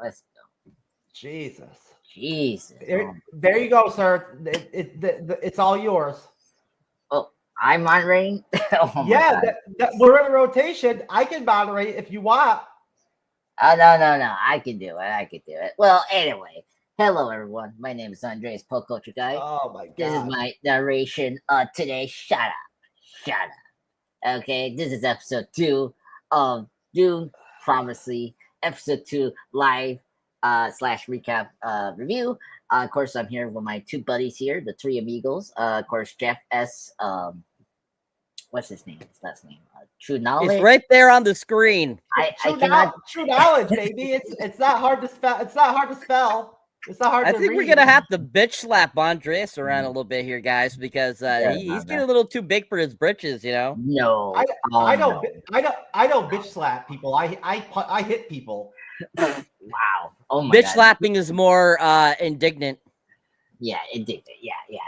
Let's go. Jesus. There you go, sir. It's all yours. Oh, I'm moderating? Yeah, we're in a rotation. I can moderate if you want. Oh, no. I can do it. Well, anyway. Hello, everyone. My name is Andres, Pop Culture Guy. Oh, my God. This is my narration today. Shut up. Okay, this is episode 2 of Dune Prophecy, episode 2 live / recap review. Of course, I'm here with my two buddies here, the three amigos. Of course, Jeff S. What's his name? His last name? TrueKnowledge. It's right there on the screen. TrueKnowledge, baby. It's not hard to spell. It's not hard to spell. It's not hard to read. I think we're gonna have to bitch slap Andres around a little bit here, guys, because he's getting a little too big for his britches, you know. No, I don't bitch slap people. I hit people. Wow. Oh my bitch God. slapping is more indignant. Yeah, indignant. Yeah.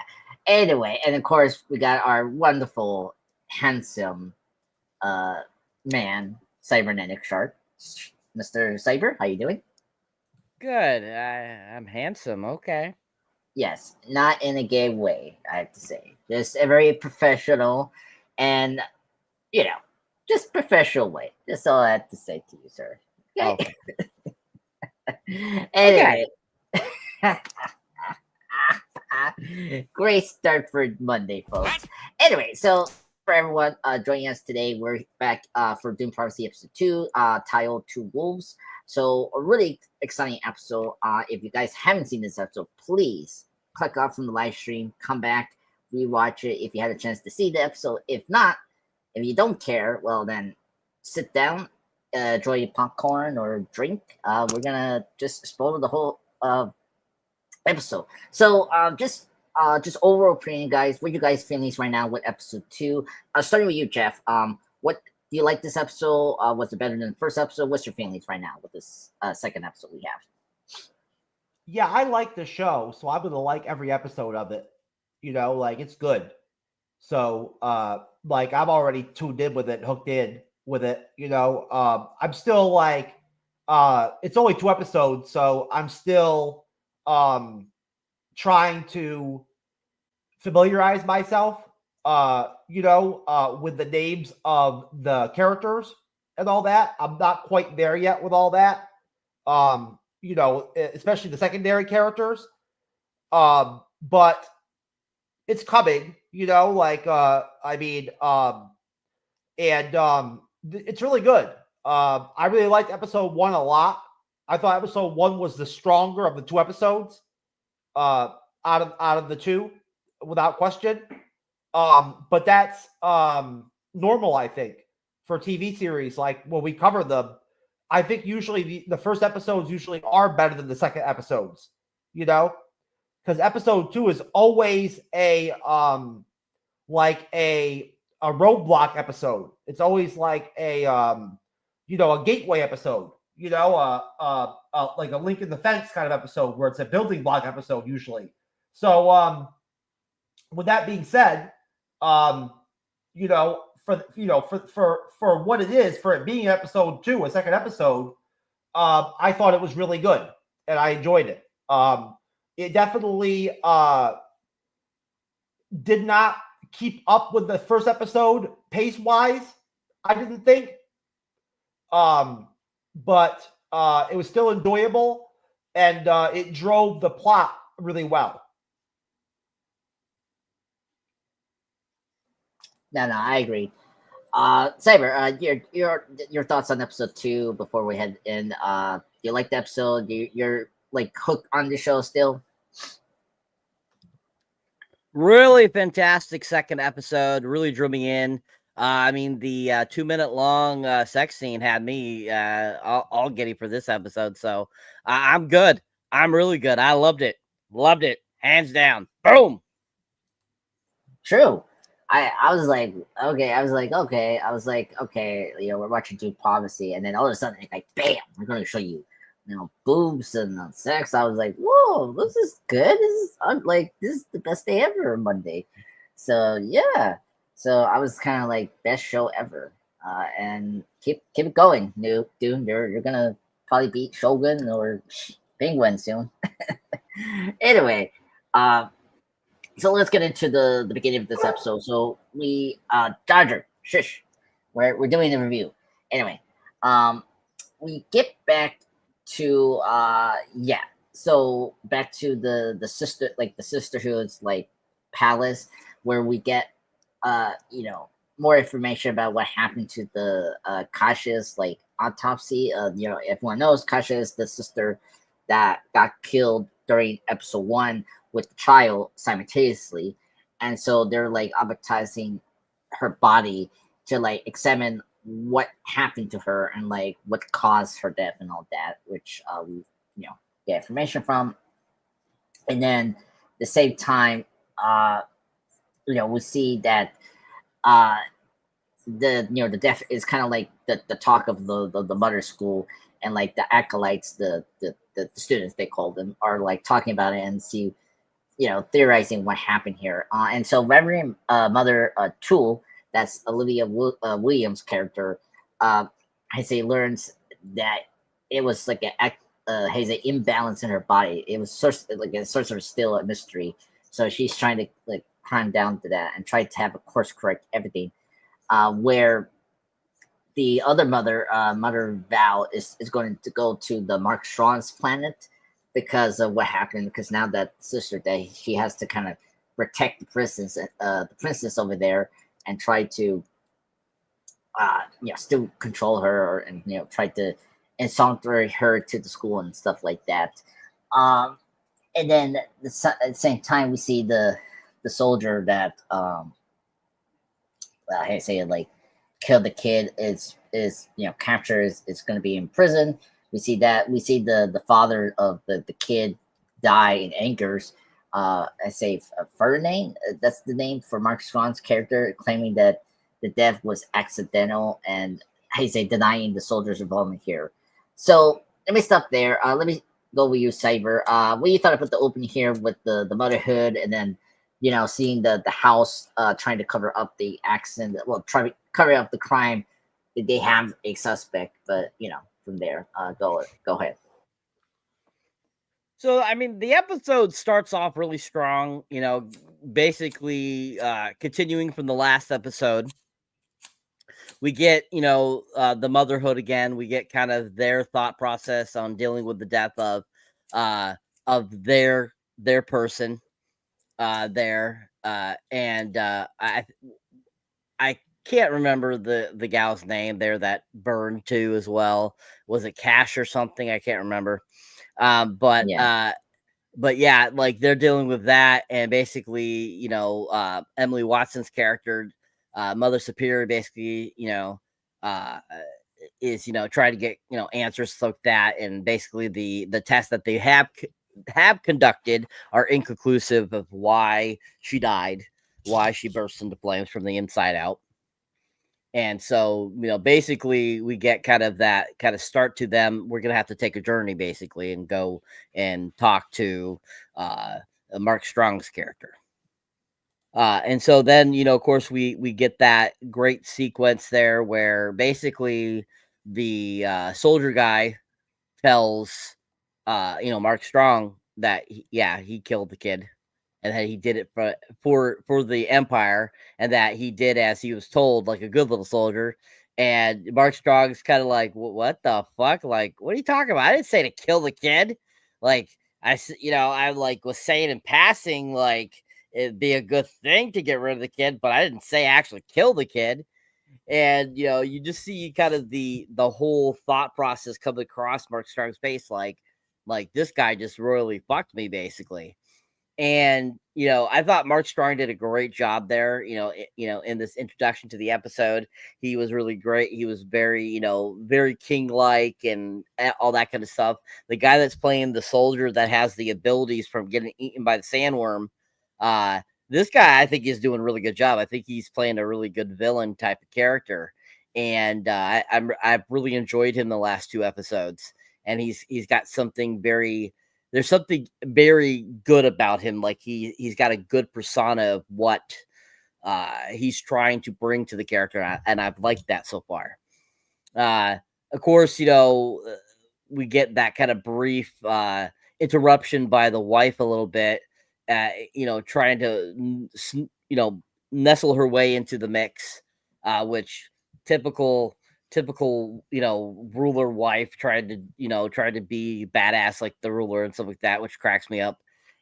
Anyway, and of course we got our wonderful, handsome man, Cyberneticshark. Mr. Cyber, how you doing? Good. I'm handsome. Okay. Yes, not in a gay way, I have to say. Just a very professional and, just professional way. That's all I have to say to you, sir. Okay. Anyway. Great start for Monday, folks. Anyway, so for everyone joining us today, we're back for Doom Prophecy episode 2, titled Two Wolves. So a really exciting episode. If you guys haven't seen this episode, please click off from the live stream, come back, rewatch it if you had a chance to see the episode. If not, if you don't care, well then sit down, enjoy your popcorn or drink. We're gonna just spoil the whole episode. So just overall opinion, guys. What you guys feeling right now with episode 2? Starting with you, Jeff. What do you like this episode? Was it better than the first episode? What's your feelings right now with this second episode we have? Yeah, I like the show, so I'm gonna like every episode of it. It's good. So I'm already tuned in with it, hooked in with it. I'm still like, it's only 2 episodes, so I'm still trying to familiarize myself with the names of the characters and all that. I'm not quite there yet with all that. Especially the secondary characters. But it's coming, it's really good. I really liked episode 1 a lot. I thought episode 1 was the stronger of the 2 episodes out of the 2, without question. But that's normal, I think, for TV series. Like when we cover them, I think usually the first episodes usually are better than the second episodes, because episode 2 is always a roadblock episode. It's always like a gateway episode, like a link in the fence kind of episode where it's a building block episode usually. So with that being said, for what it is, for it being episode 2, a second episode, I thought it was really good and I enjoyed it. It definitely did not keep up with the first episode pace wise, I didn't think. But it was still enjoyable and it drove the plot really well. No, I agree. Cyber, your thoughts on episode 2 before we head in. Do you like the episode? You're like hooked on the show still? Really fantastic second episode. Really drew me in. The 2-minute long sex scene had me all giddy for this episode. So I'm good. I'm really good. I loved it. Loved it. Hands down. Boom. True. I was like, okay, we're watching Dune Prophecy, and then all of a sudden, like, bam, we're going to show you, boobs and sex. I was like, whoa, this is good. This is the best day ever Monday. So yeah, so I was kind of like best show ever. And keep it going, Dune. You're gonna probably beat Shogun or Penguin soon. Anyway, so let's get into the beginning of this episode. So we Dodger, shush. We're doing the review. Anyway, we get back to so back to the sister, like the sisterhood's like palace, where we get more information about what happened to the Kasha's like autopsy. Everyone knows Kasha is the sister that got killed during episode 1 with the child simultaneously, and so they're like advertising her body to like examine what happened to her and like what caused her death and all that, which we get information from. And then the same time, we see that the death is kind of like the talk of the mother school, and like the acolytes, the students they call them, are like talking about it and see theorizing what happened here. And so Reverend Mother Tool, that's Olivia Williams' character, learns that it was like an imbalance in her body. It was sort of still a mystery. So she's trying to like climb down to that and try to have a course correct everything. Where the other mother, Mother Val, is going to go to the Mark Strong's planet because of what happened. Because now that sister that she has to kind of protect the princess over there, and try to still control her, and try to ensongle her to the school and stuff like that. And then at the same time, we see the soldier that killed the kid is captured, is going to be in prison. We see the father of the kid die in angers. Ferdinand, that's the name for Mark Strong's character, claiming that the death was accidental, and denying the soldier's involvement here. So let me stop there. Let me go with you, Cyber. What you thought about the opening here with the motherhood, and then seeing the house trying to cover up the accident, try to cover up the crime. They have a suspect, but from there, go ahead. So, I mean, the episode starts off really strong, basically continuing from the last episode. We get, the motherhood again. We get kind of their thought process on dealing with the death of their person there. And I can't remember the gal's name there that burned too as well. Was it Cash or something? I can't remember. But yeah, like they're dealing with that, and basically, Emily Watson's character, Mother Superior, basically, is trying to get answers like that, and basically the tests that they have conducted are inconclusive of why she died, why she burst into flames from the inside out. And so, basically we get kind of that kind of start to them. We're going to have to take a journey basically and go and talk to Mark Strong's character. And so then, of course, we get that great sequence there where basically the soldier guy tells, Mark Strong that, he killed the kid, and that he did it for the Empire, and that he did as he was told, like a good little soldier. And Mark Strong's kind of like, what the fuck? Like, what are you talking about? I didn't say to kill the kid. Like, I like was saying in passing, like, it'd be a good thing to get rid of the kid, but I didn't say actually kill the kid. And, you just see kind of the whole thought process come across Mark Strong's face, like this guy just royally fucked me, basically. And, I thought Mark Strong did a great job there, in this introduction to the episode. He was really great. He was very, very king-like and all that kind of stuff. The guy that's playing the soldier that has the abilities from getting eaten by the sandworm, this guy, I think, is doing a really good job. I think he's playing a really good villain type of character. And I've really enjoyed him the last 2 episodes. And he's got something there's something very good about him. Like he's got a good persona of what he's trying to bring to the character, and I've liked that so far. Of course, we get that kind of brief interruption by the wife a little bit, trying to nestle her way into the mix, which typical ruler wife tried to be badass like the ruler and stuff like that, which cracks me up.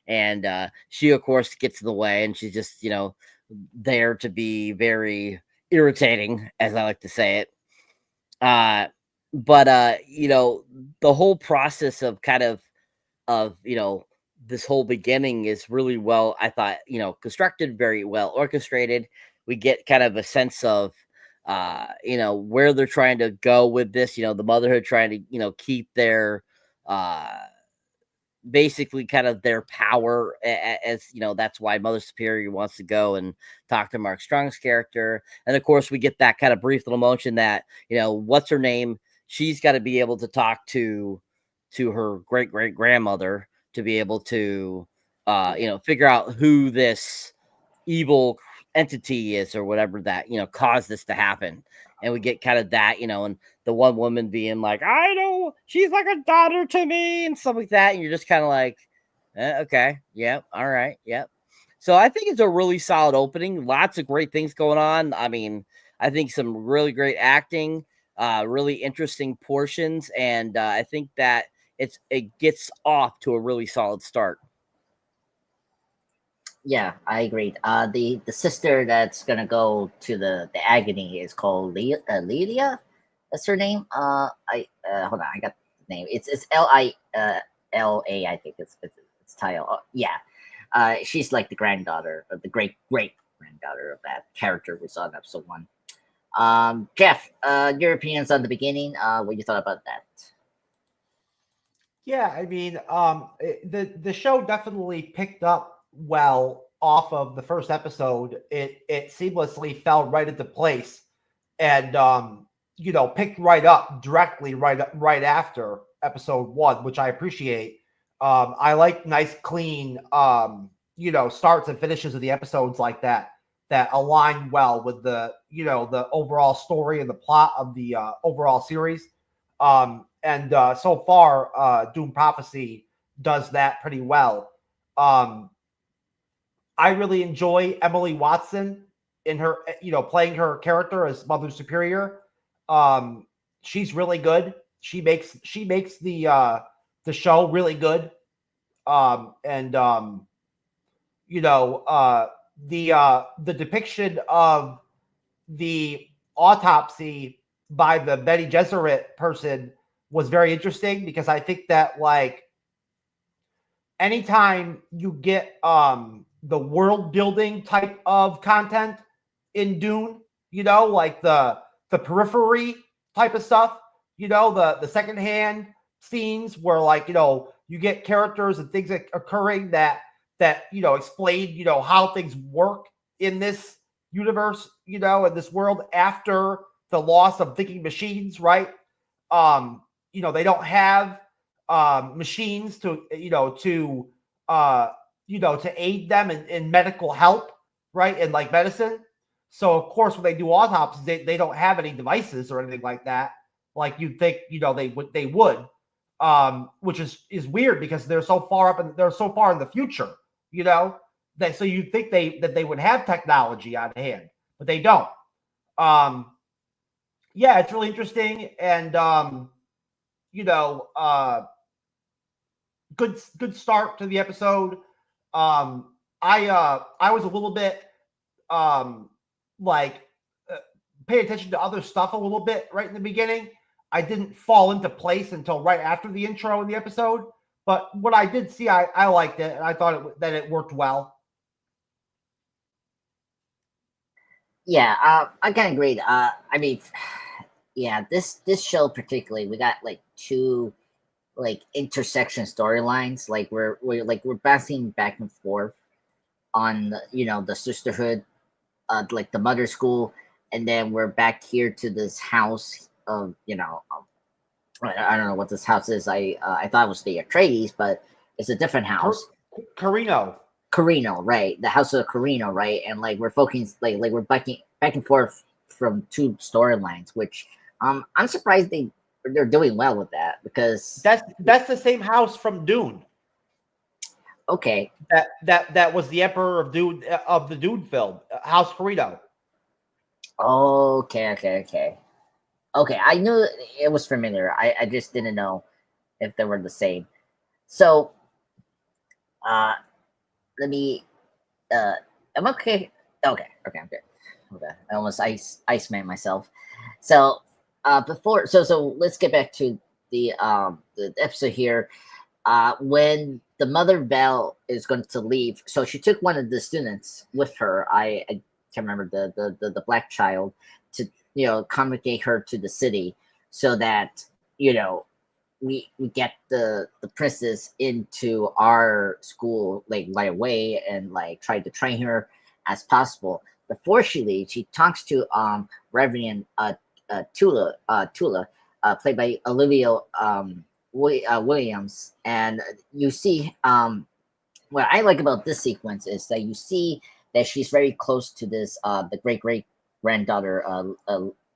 And she of course gets in the way, and she's just there to be very irritating, as I like to say it. But the whole process of this whole beginning is really well, I thought, constructed, very well orchestrated. We get kind of a sense of where they're trying to go with this, the motherhood trying to keep their basically kind of their power, as that's why Mother Superior wants to go and talk to Mark Strong's character. And of course we get that kind of brief little motion that what's her name, she's got to be able to talk to her great grandmother to be able to figure out who this evil entity is or whatever that caused this to happen. And we get kind of that, and the one woman being like, I know she's like a daughter to me and stuff like that. And you're just kind of like, okay, yep, all right, yep. So I think it's a really solid opening. Lots of great things going on. I mean, I think some really great acting, really interesting portions, and I think that it gets off to a really solid start. Yeah, I agree. The sister that's gonna go to the agony is called Lydia. That's her name. I hold on, I got the name. It's Lila. I think it's title. Yeah. She's like the granddaughter, of the great granddaughter of that character we saw in episode 1. Jeff, your opinions on the beginning? What you thought about that? Yeah, I mean, the show definitely picked up well off of the first episode. It seamlessly fell right into place, and picked right up directly right after episode 1, which I appreciate. I like nice, clean, starts and finishes of the episodes like that align well with the the overall story and the plot of the overall series. And so far, Dune Prophecy does that pretty well. I really enjoy Emily Watson in her, playing her character as Mother Superior. She's really good. She makes the show really good. The depiction of the autopsy by the Bene Gesserit person was very interesting, because I think that, like, anytime you get the world building type of content in Dune, like the periphery type of stuff, the secondhand scenes where, like, you get characters and things occurring that explain how things work in this universe, in this world after the loss of thinking machines, right? They don't have machines to aid them in medical help, right? And like medicine. So of course, when they do autopsies, they don't have any devices or anything like that. Like you'd think, they would, which is weird, because they're so far in the future, so you'd think that they would have technology on hand, but they don't. Yeah, it's really interesting, and good start to the episode. I was a little bit pay attention to other stuff a little bit right in the beginning. I didn't fall into place until right after the intro in the episode, but what I did see, I liked it, and I thought that it worked well. Yeah, I kind of agree. I mean, yeah, this show particularly, we got like two intersection storylines. Like we're bouncing back and forth on the sisterhood, like the mother school, and then we're back here to this house of I don't know what this house is. I thought it was the Atreides, but it's a different house. Carino, right? The house of Carino, right? And like we're focusing, like we're back and forth from two storylines, which I'm surprised they they're doing well with that because That's the same house from Dune. okay. That was the Emperor of Dune of the Dune film, House Carino. Okay. I knew it was familiar. I just didn't know if they were the same. So let me I'm okay. Okay, I'm good. Okay. I almost ice man myself. So before so let's get back to the episode here. When the mother Val is going to leave, so she took one of the students with her. I can't remember the black child to accommodate her to the city so that we get the princess into our school like right away and like try to train her as possible. Before she leaves, she talks to Reverend Tula, played by Olivia Williams, and you see what I like about this sequence is that you see that she's very close to this the great granddaughter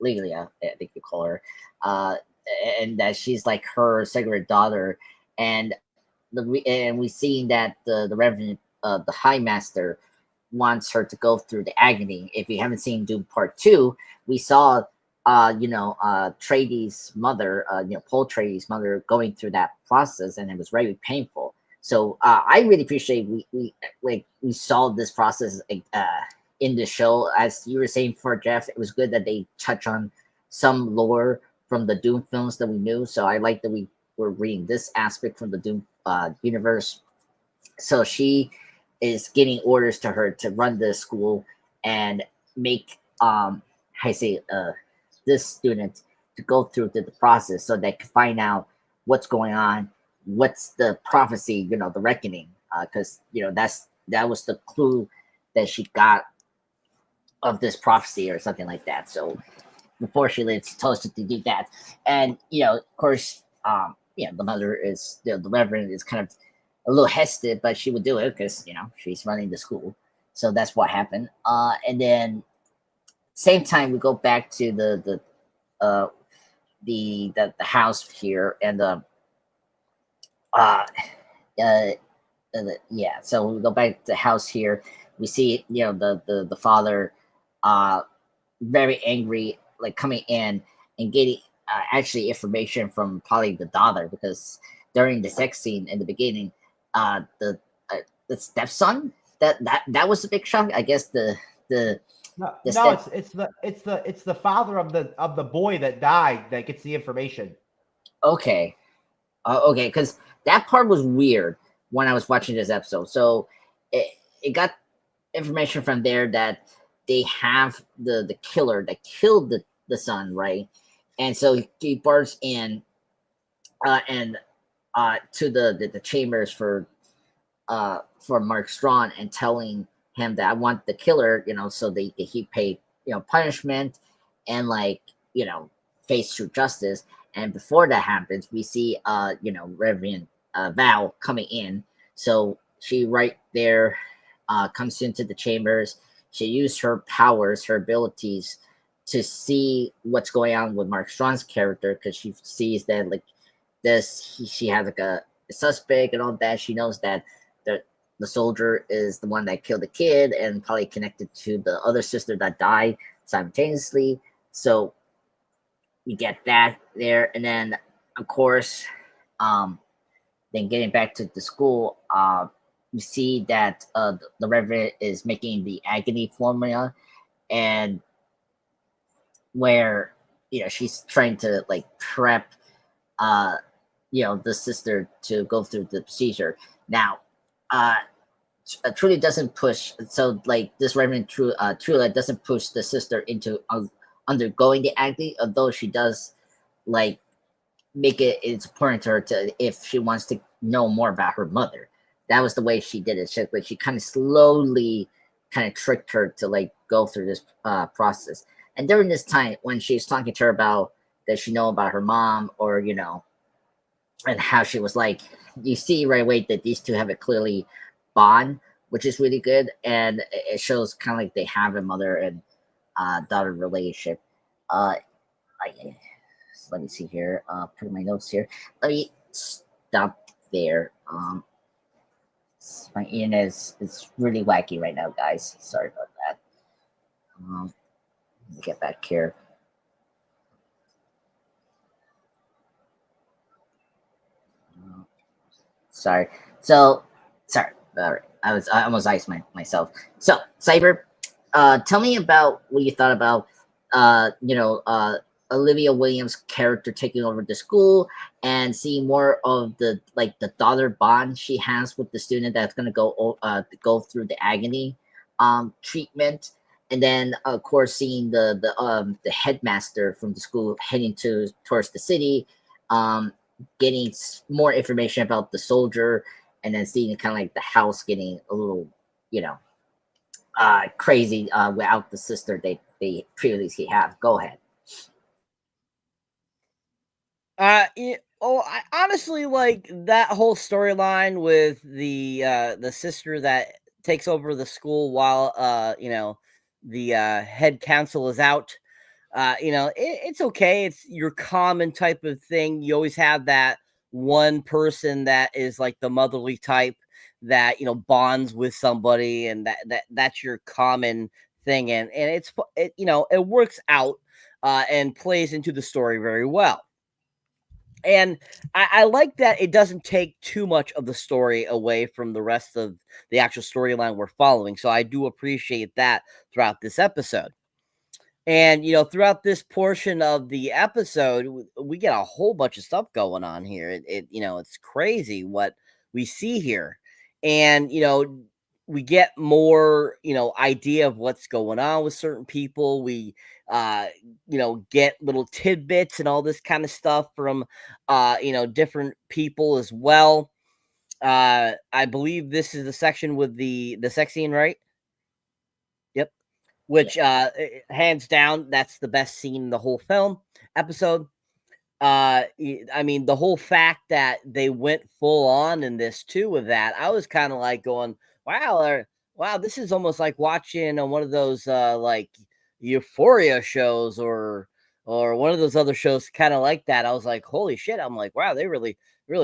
Lilia, I think you call her, and that she's like her secret daughter, and we seeing that the Reverend the High Master wants her to go through the agony. If you haven't seen Doom Part 2, we saw Trady's mother, Paul Trady's mother, going through that process, and it was very painful. So I really appreciate we saw this process in the show. As you were saying for Jeff, it was good that they touch on some lore from the Doom films that we knew. So I like that we were reading this aspect from the Doom universe. So she is giving orders to her to run the school and make this student to go through the process so they can find out what's going on, what's the prophecy, the reckoning, because that was the clue that she got of this prophecy or something like that. So before she leaves, she tells her to do that, and of course, the mother is the Reverend is kind of a little hesitant, but she would do it because she's running the school. So that's what happened. And then same time we go back to the house here, and yeah. So we go back to the house here. We see the father, very angry, like coming in and getting actually information from probably the daughter, because during the sex scene in the beginning, the stepson that was a big shock. I guess it's the father of the boy that died that gets the information. Okay, okay, because that part was weird when I was watching this episode. So it got information from there that they have the killer that killed the son, right? And so he bursts in and to the chambers for Mark Strong and telling him that I want the killer, so that he paid punishment and face true justice. And before that happens, we see Reverend Val coming in. So she right there comes into the chambers. She used her powers, her abilities, to see what's going on with Mark Strong's character, because she sees that she has like a suspect and all that. She knows that the soldier is the one that killed the kid and probably connected to the other sister that died simultaneously. So you get that there, and then of course, then getting back to the school, you see that the Reverend is making the agony formula, and where she's trying to prep the sister to go through the procedure. Now Truly doesn't push, so this Reverend Trula doesn't push the sister into undergoing the agony, although she does make it's important to her to, if she wants to know more about her mother. That was the way she did it. She kind of slowly kind of tricked her to go through this process. And during this time, when she's talking to her about that she know about her mom, or and how she was you see right away that these two have a clearly bond, which is really good, and it shows kind of they have a mother and daughter relationship. So let me see here. Put my notes here. Let me stop there. My internet is really wacky right now, guys. Sorry about that. Let me get back here. Sorry. So, sorry. All right. I almost iced myself. So, Cyber, tell me about what you thought about, Olivia Williams' character taking over the school and seeing more of the daughter bond she has with the student that's gonna go through the agony treatment, and then of course seeing the headmaster from the school heading towards the city, getting more information about the soldier, and then seeing kind of like the house getting a little, crazy without the sister they previously have. Go ahead. I honestly like that whole storyline with the sister that takes over the school while the head council is out. It's okay. It's your common type of thing. You always have that one person that is like the motherly type that bonds with somebody, and that's your common thing, and it works out and plays into the story very well. And I like that it doesn't take too much of the story away from the rest of the actual storyline we're following. So I do appreciate that throughout this episode. And, throughout this portion of the episode, we get a whole bunch of stuff going on here. It's crazy what we see here. And, we get more, idea of what's going on with certain people. We, get little tidbits and all this kind of stuff from, different people as well. I believe this is the section with the sex scene, right? Yep. Which, hands down, that's the best scene in the whole film episode. I mean, the whole fact that they went full on in this too with that, I was kind of like going, wow, this is almost like watching one of those like Euphoria shows or one of those other shows kind of like that. I was like, holy shit. I'm like, wow, they really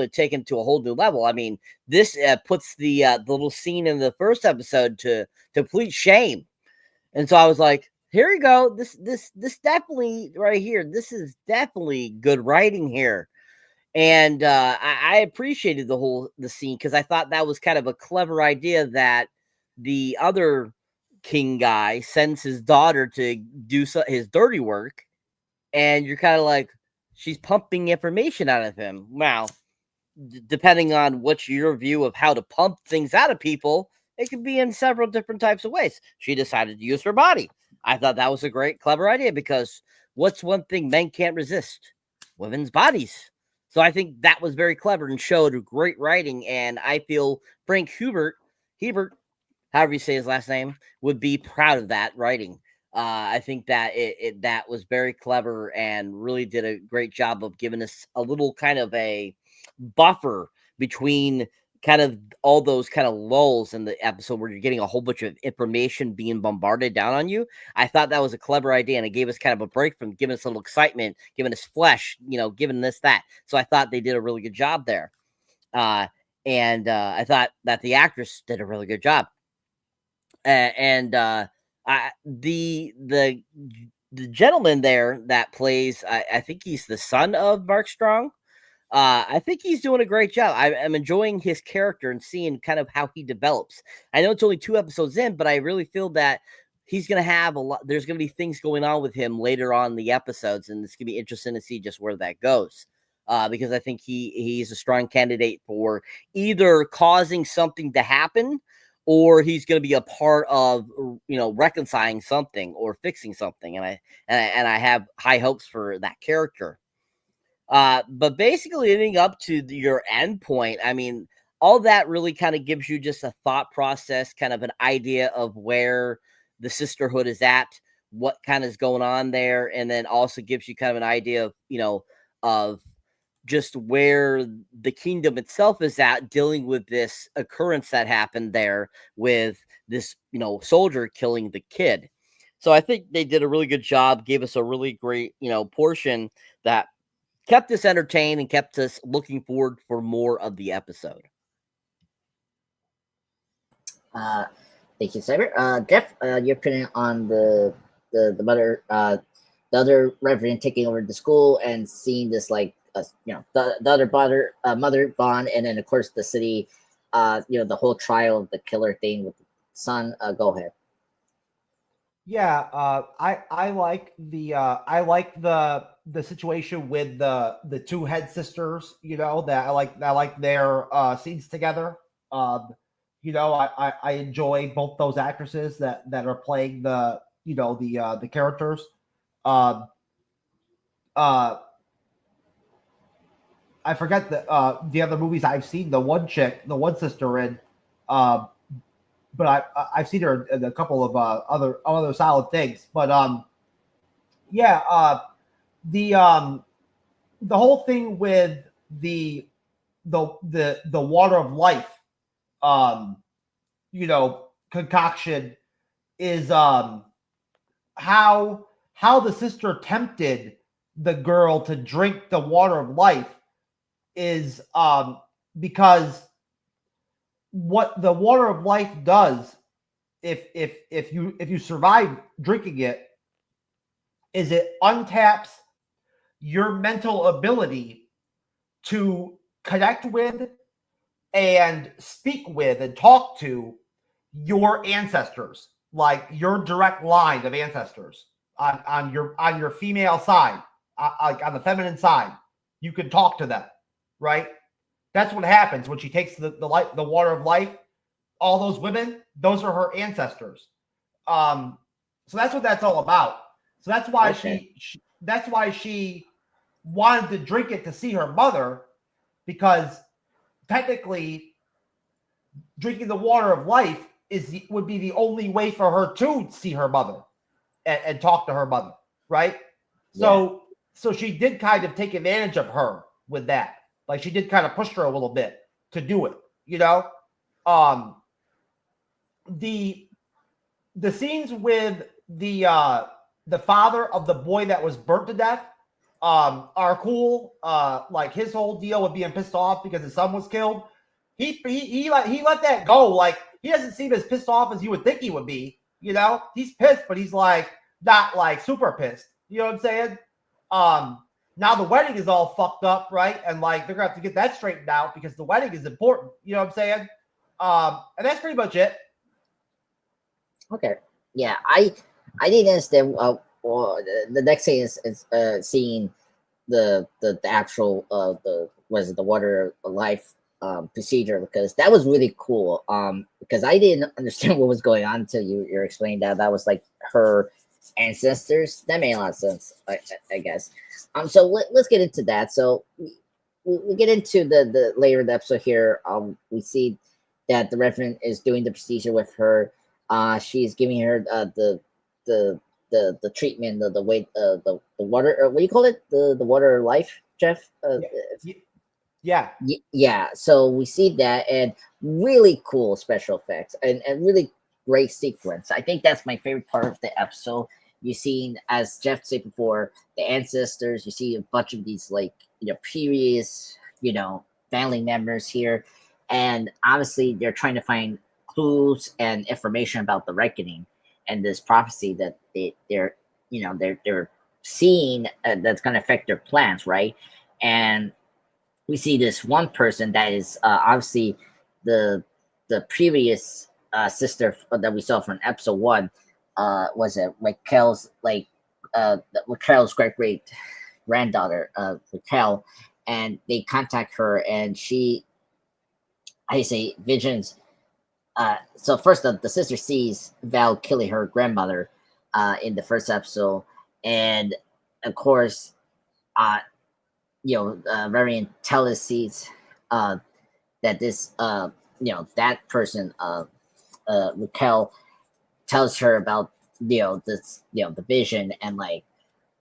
taken it to a whole new level. I mean, this puts the little scene in the first episode to complete shame. And so I was like, here you go. This definitely right here. This is definitely good writing here. And I appreciated the scene because I thought that was kind of a clever idea that the other king guy sends his daughter to do his dirty work. And you're kind of like, she's pumping information out of him. Wow. Depending on what's your view of how to pump things out of people, it could be in several different types of ways. She decided to use her body. I thought that was a great, clever idea because what's one thing men can't resist? Women's bodies. So I think that was very clever and showed great writing. And I feel Frank Hebert, however you say his last name, would be proud of that writing. I think that that was very clever and really did a great job of giving us a little kind of a buffer between kind of all those kind of lulls in the episode where you're getting a whole bunch of information being bombarded down on you. I thought that was a clever idea, and it gave us kind of a break from giving us a little excitement, giving us flesh, giving this, that. So I thought they did a really good job there. And I thought that the actress did a really good job. The gentleman there that plays, I think he's the son of Mark Strong. I think he's doing a great job. I'm enjoying his character and seeing kind of how he develops. I know it's only 2 episodes in, but I really feel that he's going to have a lot. There's going to be things going on with him later on in the episodes, and it's going to be interesting to see just where that goes. Because I think he's a strong candidate for either causing something to happen, or he's going to be a part of, reconciling something or fixing something. And I have high hopes for that character. But basically leading up to your end point, I mean, all that really kind of gives you just a thought process, kind of an idea of where the sisterhood is at, what kind of is going on there. And then also gives you kind of an idea of, of just where the kingdom itself is at, dealing with this occurrence that happened there with this, soldier killing the kid. So I think they did a really good job, gave us a really great, portion that kept us entertained and kept us looking forward for more of the episode. Thank you, Cyber. Jeff, your opinion on the mother, the other reverend taking over the school and seeing this, like, the other mother bond, and then of course the city, the whole trial of the killer thing with the son. Go ahead. Yeah, I like the situation with the two head sisters. That I like their scenes together. I enjoy both those actresses that are playing the characters. I forget the other movies I've seen. The one sister in, but I've seen her in a couple of other solid things. But the whole thing with the water of life, concoction is how the sister tempted the girl to drink the water of life is because what the water of life does, if you survive drinking it, is it untaps your mental ability to connect with and speak with and talk to your ancestors, like your direct line of ancestors on your female side, like on the feminine side. You can talk to them, right? That's what happens when she takes the water of life. All those women, those are her ancestors. So that's what that's all about. So that's why that's why she wanted to drink it to see her mother, because technically drinking the water of life would be the only way for her to see her mother and talk to her mother, right? Yeah. So she did kind of take advantage of her with that. Like, she did kind of push her a little bit to do it, The scenes with the father of the boy that was burnt to death are cool. Like, his whole deal with being pissed off because his son was killed. He let that go. Like, he doesn't seem as pissed off as you would think he would be. He's pissed, but he's like not like super pissed. You know what I'm saying? Now the wedding is all fucked up, right? And like, they're gonna have to get that straightened out because the wedding is important. You know what I'm saying? And that's pretty much it. Okay. Yeah, I didn't understand. The next thing is seeing the actual the water of life procedure, because that was really cool. Because I didn't understand what was going on until you explained that was like her ancestors. That made a lot of sense, I guess. So let's get into that. So we get into the later in the episode here. We see that the Reverend is doing the procedure with her. She's giving her the treatment, the water. What do you call it? The water of life, Jeff. Yeah. So we see that, and really cool special effects and really great sequence. I think that's my favorite part of the episode. You see, as Jeff said before, the ancestors. You see a bunch of these previous family members here, and obviously they're trying to find clues and information about the reckoning and this prophecy that they're seeing that's going to affect their plans, right? And we see this one person that is obviously the previous sister that we saw from episode 1. Was it Raquel's Raquel's great granddaughter, Raquel, and they contact her, and she, visions. So first, the sister sees Val killing her grandmother in the first episode, and of course, Varian Tellus sees that this that person, Raquel, tells her about this the vision and like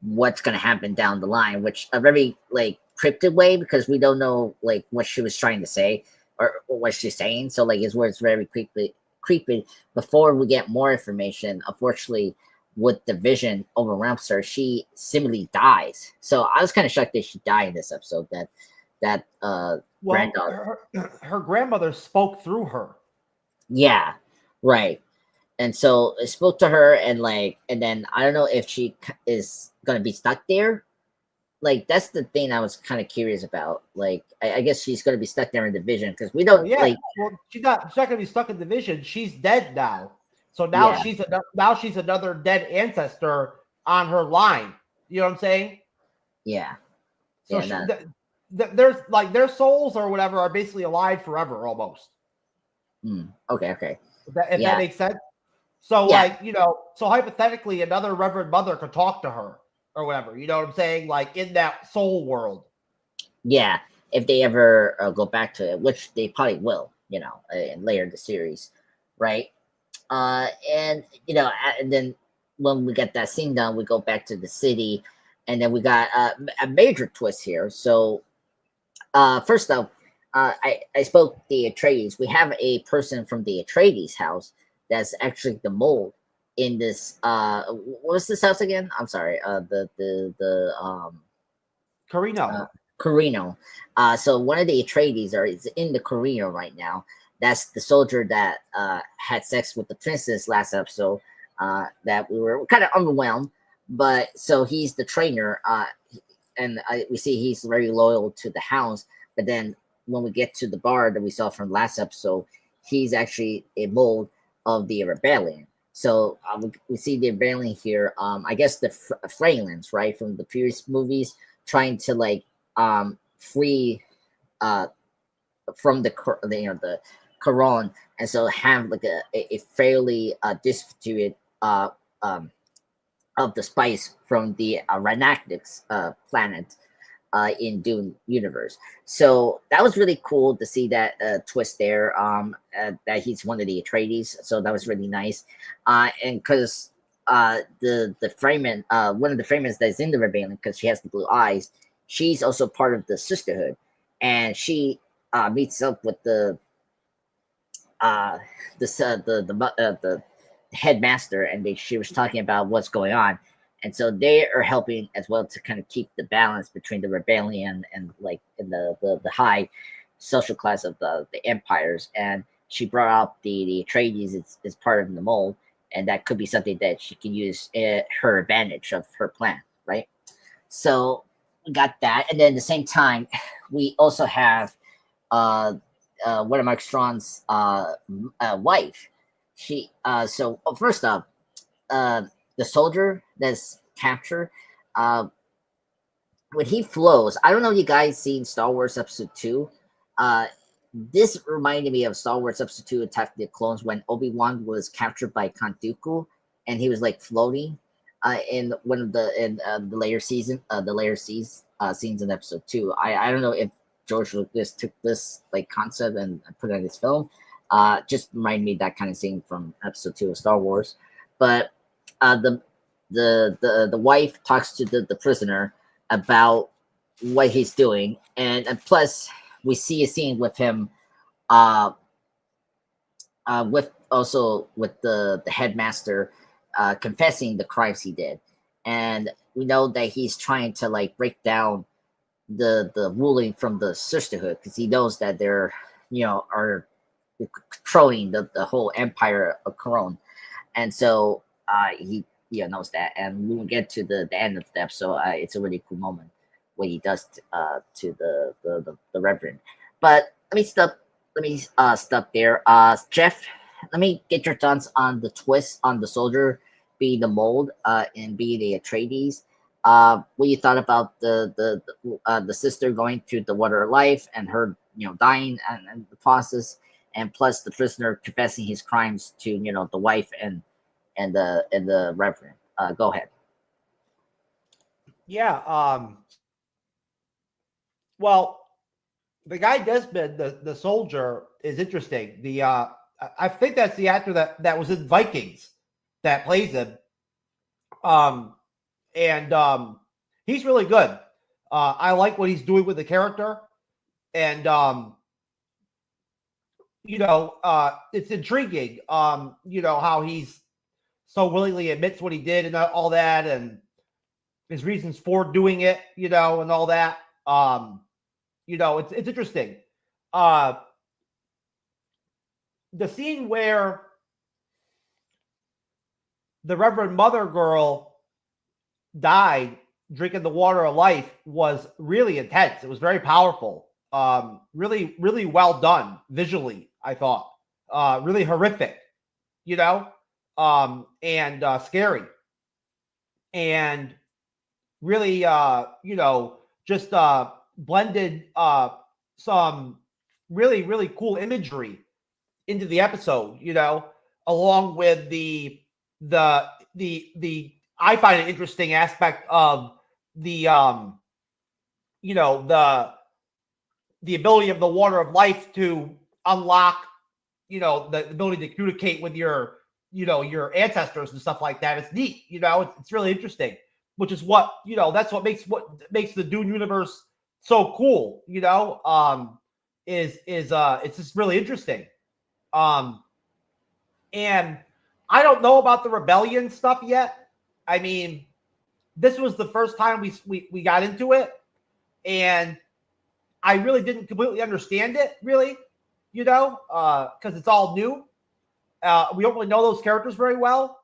what's gonna happen down the line, which a very like cryptic way, because we don't know like what she was trying to say or what she's saying. So like his words very creepy. Before we get more information, unfortunately, with the vision overwhelms her, she seemingly dies. So I was kind of shocked that she died in this episode. That granddaughter, her grandmother spoke through her. yeah, right. And so I spoke to her, and then I don't know if she is gonna be stuck there. Like that's the thing I was kind of curious about. Like I guess she's gonna be stuck there in the vision because we don't she's not gonna be stuck in the vision. She's dead now. So now Yeah. she's another dead ancestor on her line. You know what I'm saying? Yeah. So Yeah. there's like their souls or whatever are basically alive forever almost. Okay. If that makes sense. So so hypothetically, another Reverend Mother could talk to her or whatever. You know what I'm saying? Like in that soul world. Yeah. If they ever go back to it, which they probably will, later in the series, right? And then when we get that scene done, we go back to the city, and then we got a major twist here. So first off, I spoke the Atreides. We have a person from the Atreides house that's actually the mold in this. What was this house again? I'm sorry. Carino. Carino. So one of the Atreides is in the Carino right now. That's the soldier that had sex with the princess last episode. That we were kind of underwhelmed, but so he's the trainer. And we see he's very loyal to the house. But then when we get to the bar that we saw from last episode, he's actually a mold of the rebellion. So we see the rebellion here. I guess the Freylins, right, from the previous movies, trying to free from the Quran, and so have like a fairly distributed of the spice from the Rhanactics planet in Dune universe. So that was really cool to see that twist there. That he's one of the Atreides, so that was really nice. And because the Fremen, one of the Fremens that's in the rebellion, because she has the blue eyes, she's also part of the Sisterhood, and she meets up with the headmaster, and she was talking about what's going on, and so they are helping as well to kind of keep the balance between the rebellion and the high social class of the empires. And she brought up the Atreides is part of the mold, and that could be something that she can use her advantage of her plan, right? So we got that, and then at the same time, we also have one of Mark Strong's wife. She so first up, the soldier that's captured, when he flows. I don't know if you guys seen Star Wars Episode 2. This reminded me of Star Wars Episode 2: Attack of the Clones, when Obi-Wan was captured by Count Dooku, and he was floating in one of the later scenes in Episode 2. I don't know if George Lucas took this concept and put it in his film. Just remind me that kind of scene from Episode 2 of Star Wars. But the wife talks to the prisoner about what he's doing, and plus we see a scene with him, with the headmaster confessing the crimes he did, and we know that he's trying to break down the ruling from the sisterhood, because he knows that they're are controlling the whole empire of Corone. And so he knows that, and when we get to the end of the episode, it's a really cool moment what he does to the reverend. But let me stop there. Jeff, let me get your thoughts on the twist on the soldier being the mold and being the Atreides. What you thought about the sister going through the water of life and her dying and the process, and plus the prisoner confessing his crimes to the wife and the reverend. Go ahead. Yeah. Well, the guy Desmond, the soldier, is interesting. I think that's the actor that was in Vikings that plays him. And he's really good. I like what he's doing with the character, and it's intriguing. How he's so willingly admits what he did and all that, and his reasons for doing it, and all that. It's interesting. The scene where the Reverend Mother girl died drinking the water of life was really intense. It was very powerful. Really, really well done visually, I thought. Really horrific, and scary. And really, just blended some really, really cool imagery into the episode, along with the I find it interesting aspect of the the ability of the water of life to unlock, the ability to communicate with your ancestors and stuff like that. It's neat, it's really interesting, which is what, that's what makes the Dune universe so cool, is it's just really interesting. And I don't know about the rebellion stuff yet. I mean, this was the first time we got into it, and I really didn't completely understand it, really, because it's all new. We don't really know those characters very well.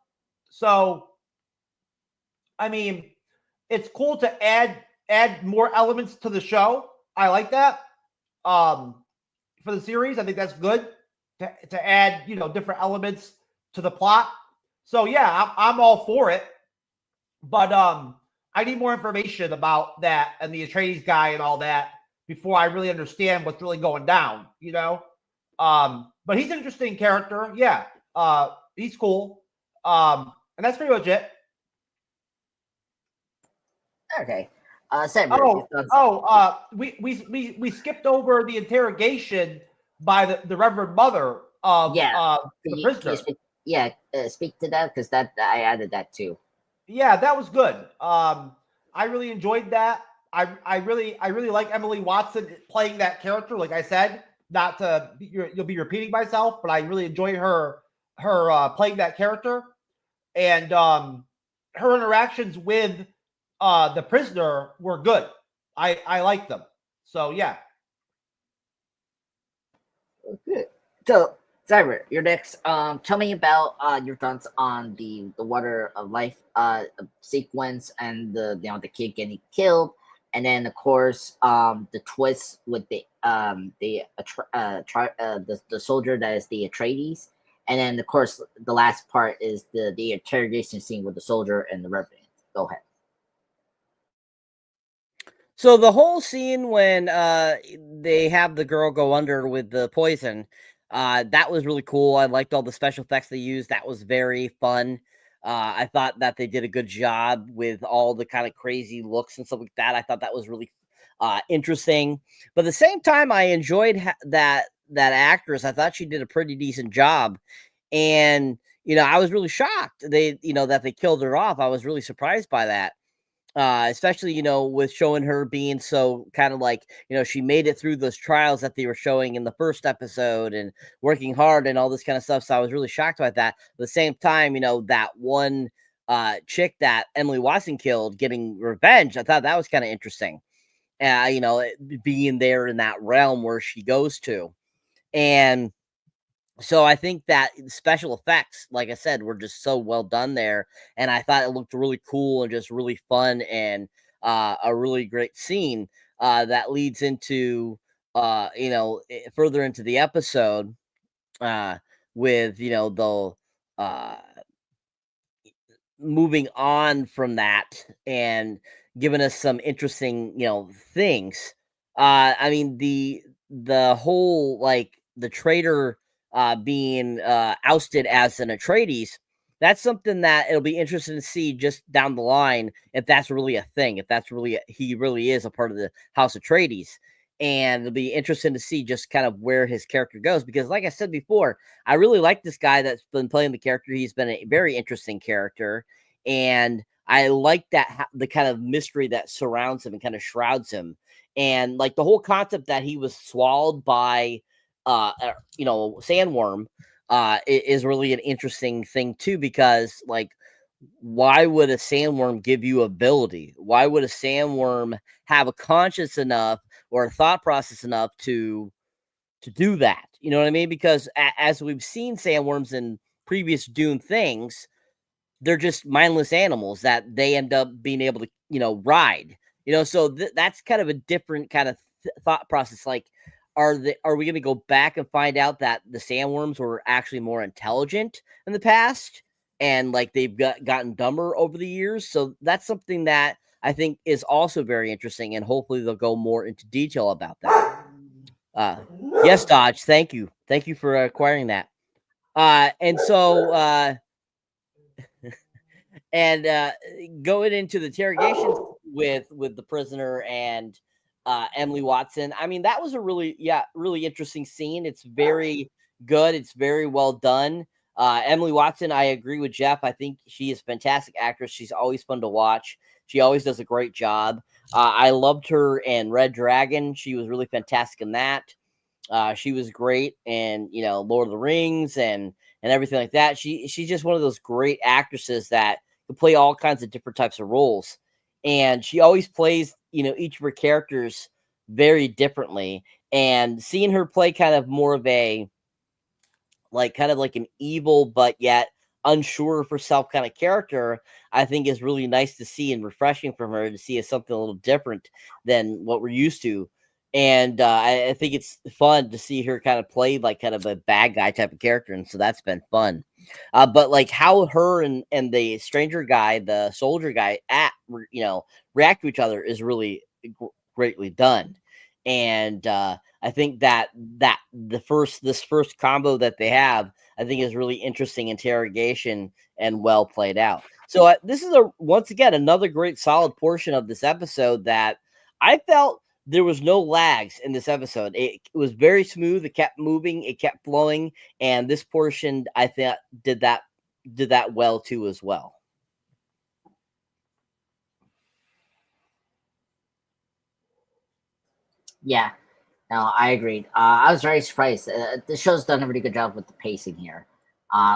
So, I mean, it's cool to add more elements to the show. I like that. For the series, I think that's good to add, different elements to the plot. So yeah, I'm all for it. But I need more information about that and the Atreides guy and all that before I really understand what's really going down, But he's an interesting character. Yeah. He's cool. And that's pretty much it. Okay. We skipped over the interrogation by the Reverend Mother of the prisoner. Speak to that, because that I added that too. Yeah, that was good. I really enjoyed that. I really like Emily Watson playing that character. Like I said, not to you'll be repeating myself, but I really enjoyed her playing that character, and her interactions with the prisoner were good. I liked them. So yeah. Good. So Cyber, you're next. Tell me about your thoughts on the water of life sequence and the kid getting killed, and then of course the twist with the soldier that is the Atreides, and then of course the last part is the interrogation scene with the soldier and the Reverend. Go ahead. So the whole scene when they have the girl go under with the poison, that was really cool. I liked all the special effects they used. That was very fun. I thought that they did a good job with all the kind of crazy looks and stuff like that. I thought that was really interesting. But at the same time, I enjoyed that actress. I thought she did a pretty decent job. And, I was really shocked that they killed her off. I was really surprised by that. Especially, with showing her being so kind of like, she made it through those trials that they were showing in the first episode and working hard and all this kind of stuff. So I was really shocked by that. At the same time, that one chick that Emily Watson killed getting revenge, I thought that was kind of interesting. Being there in that realm where she goes to. And so I think that special effects, like I said, were just so well done there. And I thought it looked really cool and just really fun, and a really great scene that leads into, further into the episode with, the moving on from that and giving us some interesting, things. I mean, the whole, like, the traitor being ousted as an Atreides, that's something that it'll be interesting to see just down the line, if that's really a thing, if that's really he really is a part of the House Atreides. And it'll be interesting to see just kind of where his character goes, because like I said before, I really like this guy that's been playing the character. He's been a very interesting character, and I like that the kind of mystery that surrounds him and kind of shrouds him, and like the whole concept that he was swallowed by sandworm, is really an interesting thing too, because like, why would a sandworm give you ability? Why would a sandworm have a conscience enough or a thought process enough to do that? You know what I mean? Because as we've seen sandworms in previous Dune things, they're just mindless animals that they end up being able to, ride. So that's kind of a different kind of thought process. Like, are we going to go back and find out that the sandworms were actually more intelligent in the past, and like they've gotten dumber over the years? So that's something that I think is also very interesting, and hopefully they'll go more into detail about that. Yes, Dodge. Thank you for acquiring that. And so going into the interrogation with the prisoner and Emily Watson. I mean, that was a really interesting scene. It's very good. It's very well done. Emily Watson, I agree with Jeff. I think she is a fantastic actress. She's always fun to watch. She always does a great job. I loved her in Red Dragon. She was really fantastic in that. She was great in, Lord of the Rings and everything like that. She's just one of those great actresses that can play all kinds of different types of roles. And she always plays, each of her characters very differently. And seeing her play kind of more of a, kind of like an evil, but yet unsure of herself kind of character, I think is really nice to see and refreshing from her, to see as something a little different than what we're used to. And I think it's fun to see her kind of play like kind of a bad guy type of character. And so that's been fun. But like how her and the stranger guy, the soldier guy, react to each other is really greatly done. And I think that this first combo that they have, I think, is really interesting interrogation and well played out. So this is once again another great solid portion of this episode that I felt there was no lags in this episode. It was very smooth. It kept moving. It kept flowing. And this portion, I thought, did that well too as well. Yeah, no, I agreed. I was very surprised. The show's done a really good job with the pacing here.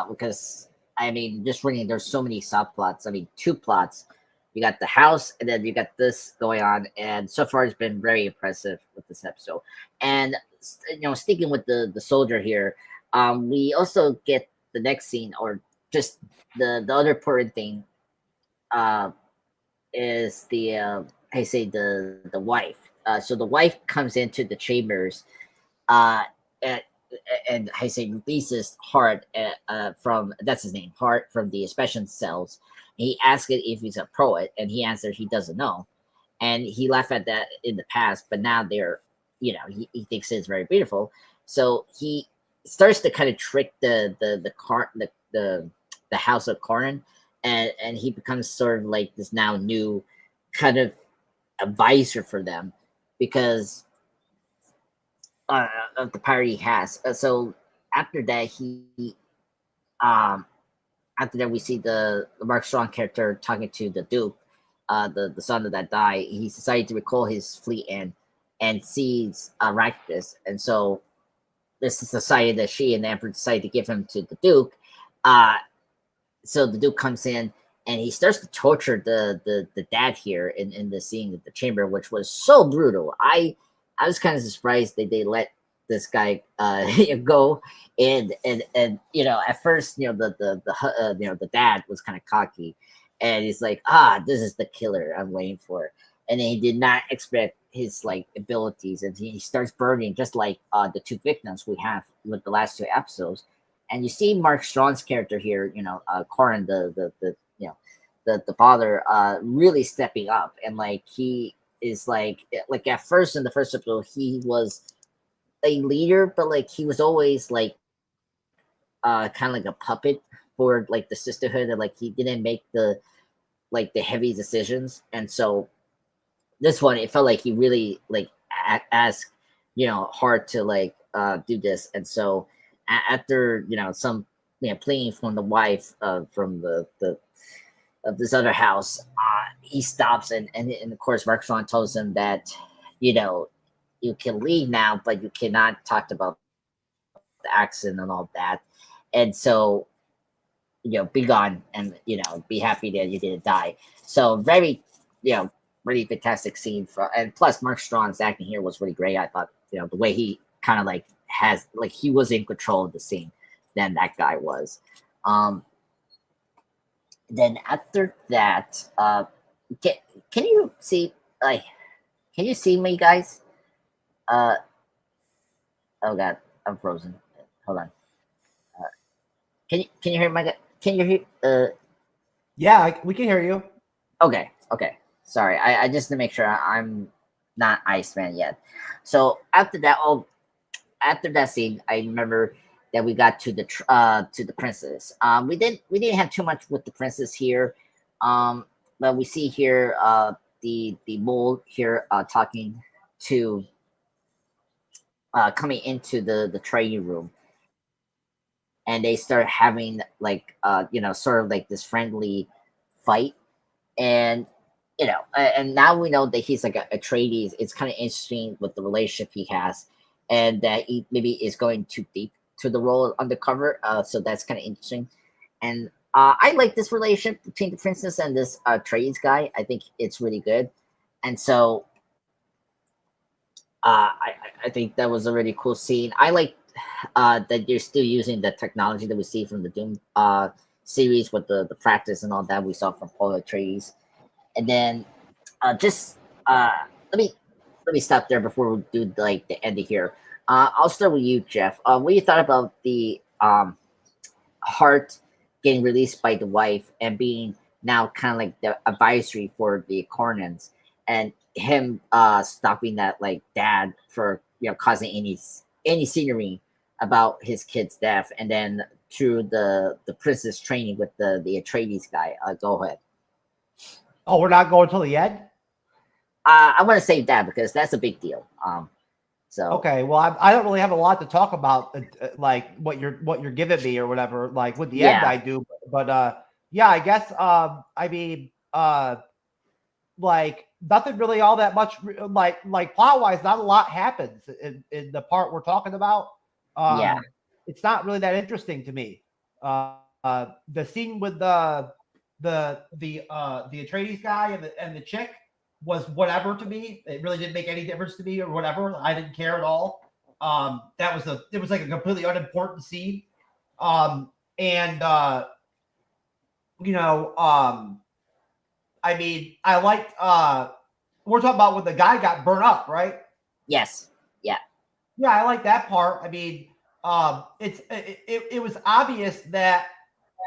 Because, I mean, just reading, there's so many subplots. I mean, two plots. You got the house, and then you got this going on. And so far, it's been very impressive with this episode. And, sticking with the soldier here, we also get the next scene, or just the other important thing, is the wife. So the wife comes into the chambers, and I say releases Hart from, that's his name, Hart, from the inspection cells. He asks it if he's a poet, and he answers he doesn't know, and he laughed at that in the past, but now they're, he thinks it's very beautiful, so he starts to kind of trick the house of Corin, and he becomes sort of like this now new kind of advisor for them, because of the power he has. So after that, after that, we see the Mark Strong character talking to the Duke, the son of that died. He decided to recall his fleet and sees Arrakis, and so this is decided that she and the Emperor decided to give him to the Duke. So the Duke comes in, and he starts to torture the dad here in the scene at the chamber, which was so brutal. I was kind of surprised that they let this guy go in, and at first, the dad was kind of cocky, and he's like, this is the killer I'm waiting for, and then he did not expect his abilities, and he starts burning just like the two victims we have with the last two episodes. And you see Mark Strong's character here, Corin, the father, really stepping up, and he is at first in the first episode he was a leader, but he was always kind of like a puppet for the sisterhood, and he didn't make the heavy decisions. And so this one, it felt like he really asked hard to do this. And so after some pleading from the wife from the of this other house, he stops, and of course Mark Strong tells him that you can leave now, but you cannot talk about the accident and all that. and so be gone, and be happy that you didn't die. So very, really fantastic scene and plus Mark Strong's acting here was really great. I thought, the way he kind of like he was in control of the scene than that guy was. Then after that, can you see can you see me, guys? Oh god, I'm frozen. Hold on. Can you hear my? Can you hear? Yeah, we can hear you. Okay. Sorry, I just to make sure I'm not Iceman yet. So after that scene, I remember that we got to the princess. We didn't have too much with the princess here. But we see here the mole here talking to coming into the training room, and they start having sort of like this friendly fight, and and now we know that he's like a trainee. It's kind of interesting with the relationship he has, and that he maybe is going too deep to the role undercover. So that's kind of interesting, and I like this relationship between the princess and this trades guy. I think it's really good, and so I think that was a really cool scene. I like that you're still using the technology that we see from the Doom series with the practice and all that we saw from Paul Atreides. And then let me stop there before we do like the end of here. I'll start with you, Jeff. What do you thought about the Heart getting released by the wife and being now kind of like the advisory for the Cornans, and him stopping that like dad for causing any scenery about his kid's death, and then through the princess training with the Atreides guy. Go ahead. Oh, we're not going till the end? I want to save that because that's a big deal. So okay, well, I don't really have a lot to talk about, like what you're giving me or whatever. Like with the end, I do, but yeah, I guess I mean like nothing really all that much like plot wise. Not a lot happens in the part we're talking about. Yeah, it's not really that interesting to me. The scene with the Atreides guy and the chick was whatever to me. It really didn't make any difference to me or whatever. I didn't care at all. It was like a completely unimportant scene. I mean, I liked we're talking about when the guy got burnt up, right? yes. Yeah. Yeah, I like that part. I mean, it was obvious that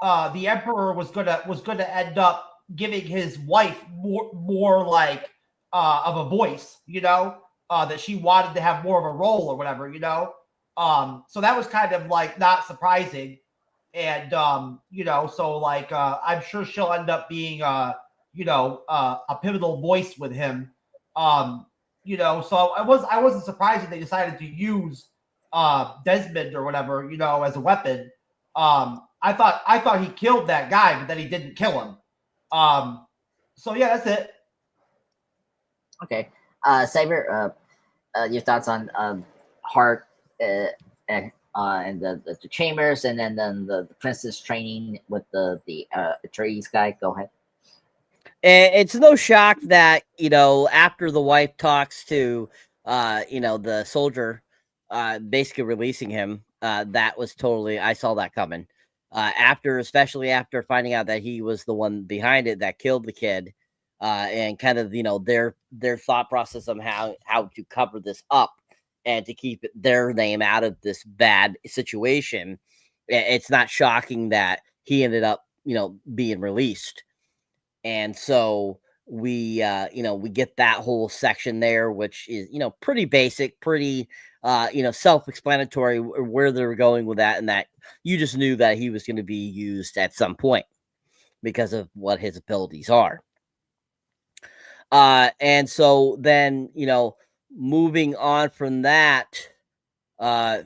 the Emperor was gonna end up giving his wife more like of a voice, that she wanted to have more of a role or whatever, so that was kind of like not surprising, and so like I'm sure she'll end up being a pivotal voice with him, so I wasn't surprised that they decided to use Desmond or whatever, as a weapon. I thought he killed that guy, but then he didn't kill him. So yeah, that's it. Okay. Cyber, your thoughts on Heart and the chambers, and then the princess training with the Atreides guy. Go ahead. It's no shock that after the wife talks to the soldier, basically releasing him, that was totally, I saw that coming. Especially after finding out that he was the one behind it that killed the kid, and kind of their thought process on how to cover this up and to keep their name out of this bad situation. It's not shocking that he ended up being released. And so we get that whole section there, which is pretty basic, pretty self-explanatory where they were going with that, and that you just knew that he was going to be used at some point because of what his abilities are. And so then moving on from that, you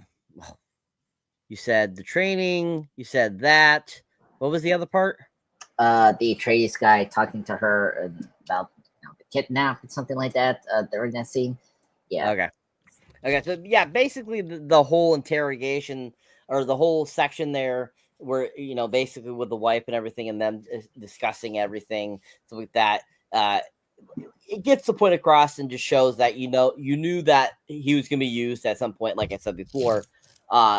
said the training, you said that. What was the other part? The Atreides guy talking to her about the kidnap and something like that during that scene. Yeah. Okay. So yeah, basically the whole interrogation or the whole section there where, basically with the wife and everything and them discussing everything, stuff like that. It gets the point across and just shows that, you knew that he was going to be used at some point, like I said before,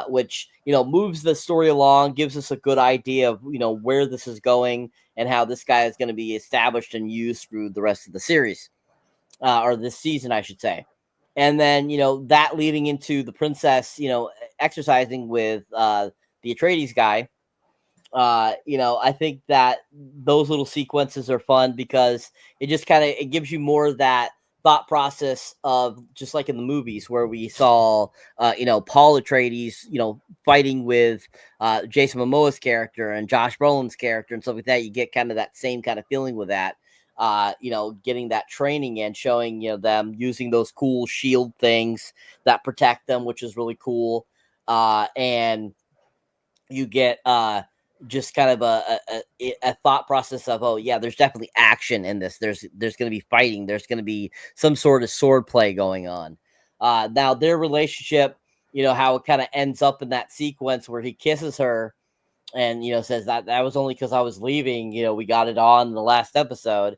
which, moves the story along, gives us a good idea of, where this is going and how this guy is going to be established and used through the rest of the series, or this season, I should say. And then, that leading into the princess, exercising with the Atreides guy. I think that those little sequences are fun because it just it gives you more of that thought process of just like in the movies where we saw, Paul Atreides, fighting with Jason Momoa's character and Josh Brolin's character and stuff like that. You get kind of that same kind of feeling with that. Getting that training and showing, them using those cool shield things that protect them, which is really cool. And you get just kind of a thought process of, oh yeah, there's definitely action in this. There's going to be fighting. There's going to be some sort of sword play going on. Now their relationship, how it kind of ends up in that sequence where he kisses her and, says that was only because I was leaving. We got it on in the last episode.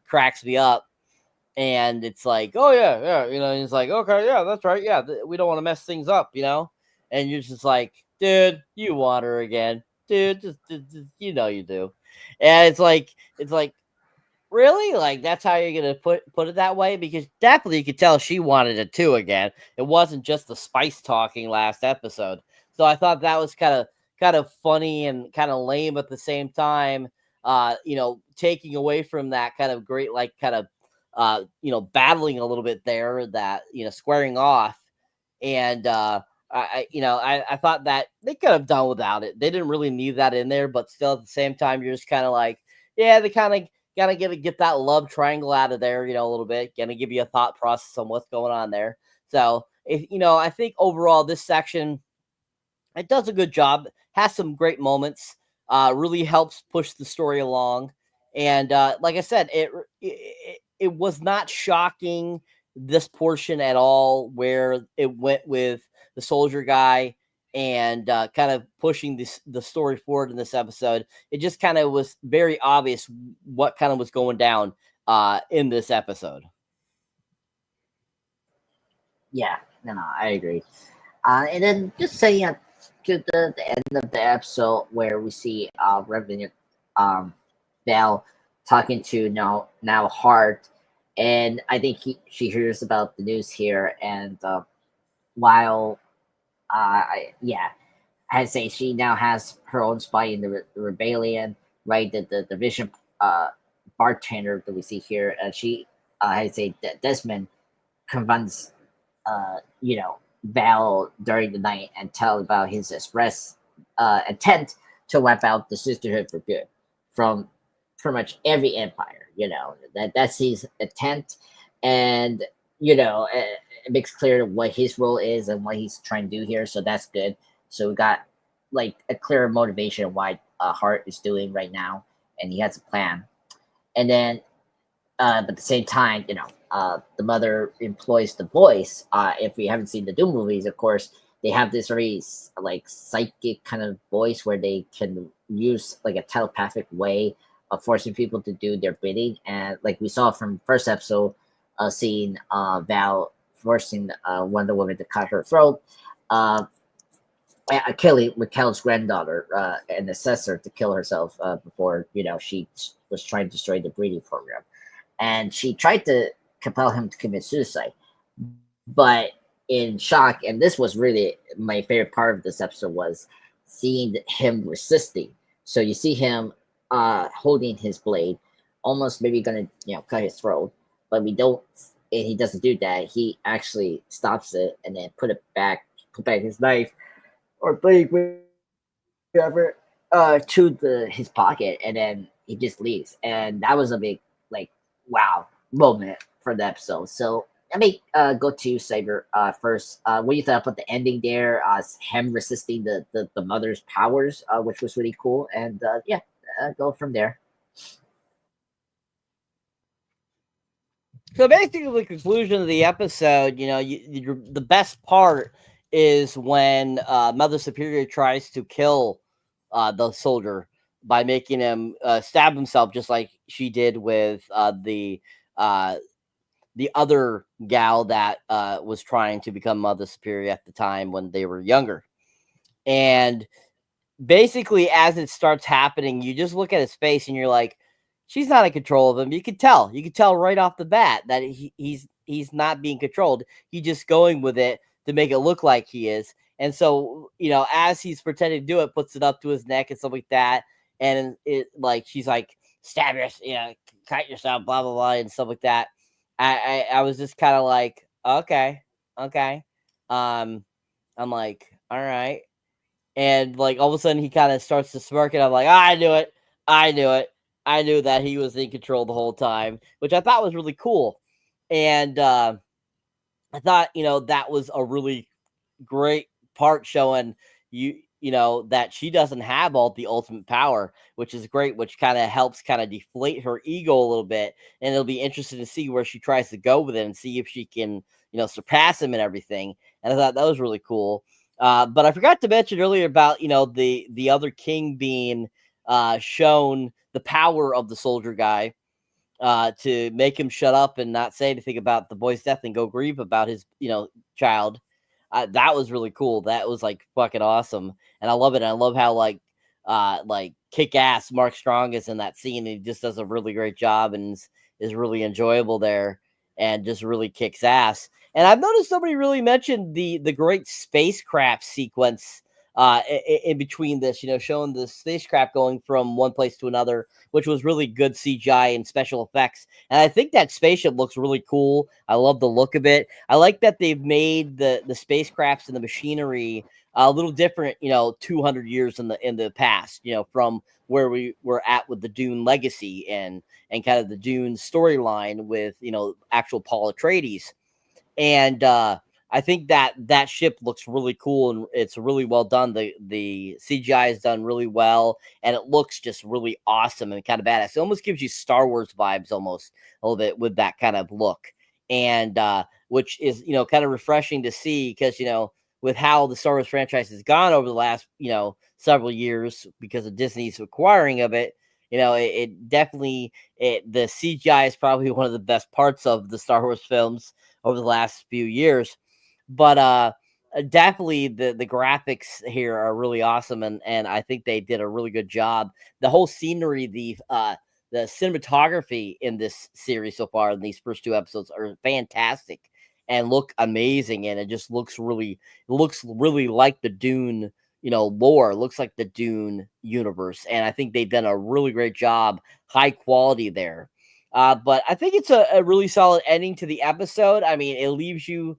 Cracks me up. And it's like, oh yeah. And he's like, okay, yeah, that's right. Yeah. We don't want to mess things up, and you're just like, dude, you want her again. Dude, just you do. And it's like, really? Like, that's how you're going to put it that way? Because definitely you could tell she wanted it too again. It wasn't just the spice talking last episode. So I thought that was kind of funny and kind of lame at the same time, taking away from that kind of great, like kind of, battling a little bit there, that, squaring off. And, I thought that they could have done without it. They didn't really need that in there, but still at the same time, you're just kind of like, yeah, they kind of gotta get that love triangle out of there, a little bit, gonna give you a thought process on what's going on there. So if I think overall this section, it does a good job, has some great moments, really helps push the story along. And like I said, it was not shocking, this portion at all, where it went with the soldier guy and kind of pushing the story forward in this episode. It just kind of was very obvious what kind of was going down in this episode. Yeah, no, I agree. And then just saying to the end of the episode where we see Revenant Val talking to now Hart, and I think she hears about the news here, and while I'd say she now has her own spy in the rebellion, right? The Vision bartender that we see here, she I'd say that Desmond confronts Val during the night and tell about his express intent to wipe out the sisterhood for good from pretty much every empire. That's his intent, and it makes clear what his role is and what he's trying to do here. So that's good. So we got like a clear motivation of why Hart is doing right now, and he has a plan. And then, but at the same time, the mother employs the voice. If we haven't seen the Dune movies, of course, they have this very like psychic kind of voice where they can use like a telepathic way of forcing people to do their bidding. And like we saw from first episode, seeing Val forcing Wonder Woman to cut her throat. Killing Mikkel's granddaughter and assessor to kill herself before she was trying to destroy the breeding program, and she tried to compel him to commit suicide. But in shock, and this was really my favorite part of this episode, was seeing him resisting. So you see him holding his blade, almost maybe gonna cut his throat, but we don't. And he doesn't do that. He actually stops it and then put back his knife or blade, whatever, to his pocket, and then he just leaves. And that was a big wow moment for the episode. So let me go to Saber first. What do you thought about the ending there? Him resisting the mother's powers, which was really cool. And go from there. So basically, the conclusion of the episode, the best part is when Mother Superior tries to kill the soldier by making him stab himself, just like she did with the other gal that was trying to become Mother Superior at the time when they were younger. And basically, as it starts happening, you just look at his face and you're like, she's not in control of him. You could tell right off the bat that he's not being controlled. He's just going with it to make it look like he is. And so, as he's pretending to do it, puts it up to his neck and stuff like that. And it like she's like, stab yourself, cut yourself, blah blah blah, and stuff like that. I was just kind of like, okay. I'm like, all right. And like all of a sudden he kind of starts to smirk, and I'm like, I knew it. I knew that he was in control the whole time, which I thought was really cool. And I thought, that was a really great part showing that she doesn't have all the ultimate power, which is great, which kind of helps kind of deflate her ego a little bit. And it'll be interesting to see where she tries to go with it and see if she can, surpass him and everything. And I thought that was really cool. But I forgot to mention earlier about, the other king being shown the power of the soldier guy to make him shut up and not say anything about the boy's death and go grieve about his, child. That was really cool. That was like fucking awesome. And I love it. And I love how like kick ass Mark Strong is in that scene. And he just does a really great job and is really enjoyable there and just really kicks ass. And I've noticed nobody really mentioned the great spacecraft sequence in between this, showing the spacecraft going from one place to another, which was really good CGI and special effects. And I think that spaceship looks really cool. I love the look of it. I like that they've made the spacecrafts and the machinery a little different, 200 years in the past, from where we were at with the Dune legacy and kind of the Dune storyline with, actual Paul Atreides. And I think that ship looks really cool and it's really well done. The CGI is done really well and it looks just really awesome and kind of badass. It almost gives you Star Wars vibes almost a little bit with that kind of look. And which is, kind of refreshing to see because, with how the Star Wars franchise has gone over the last, several years because of Disney's acquiring of it, it definitely, the CGI is probably one of the best parts of the Star Wars films over the last few years. But definitely the graphics here are really awesome, and I think they did a really good job. The whole scenery, the cinematography in this series so far in these first two episodes are fantastic and look amazing, and it just looks really like the Dune, lore. It looks like the Dune universe, and I think they've done a really great job, high quality there. But I think it's a really solid ending to the episode. I mean, it leaves you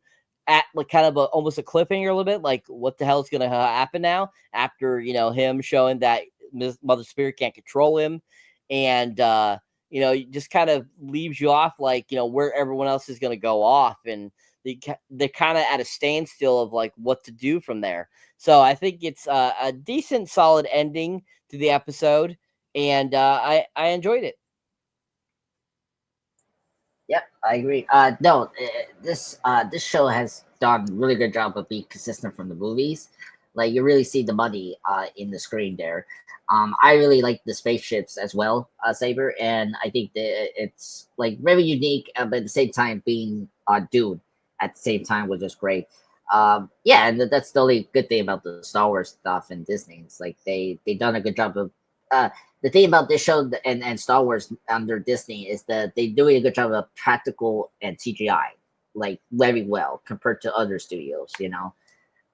at like kind of almost a cliffhanger a little bit, like what the hell is going to happen now after, him showing that Mother Spirit can't control him. And, it just kind of leaves you off like, where everyone else is going to go off. And they're kind of at a standstill of like what to do from there. So I think it's a decent, solid ending to the episode. And I enjoyed it. Yep, I agree. This show has done a really good job of being consistent from the movies. Like you really see the money in the screen there. I really like the spaceships as well, Saber, and I think that it's like very unique, but at the same time being Dune at the same time, which is great. Yeah, and that's the only good thing about the Star Wars stuff and Disney. It's like they done a good job of. The thing about this show and Star Wars under Disney is that they doing a good job of practical and CGI, like very well compared to other studios, and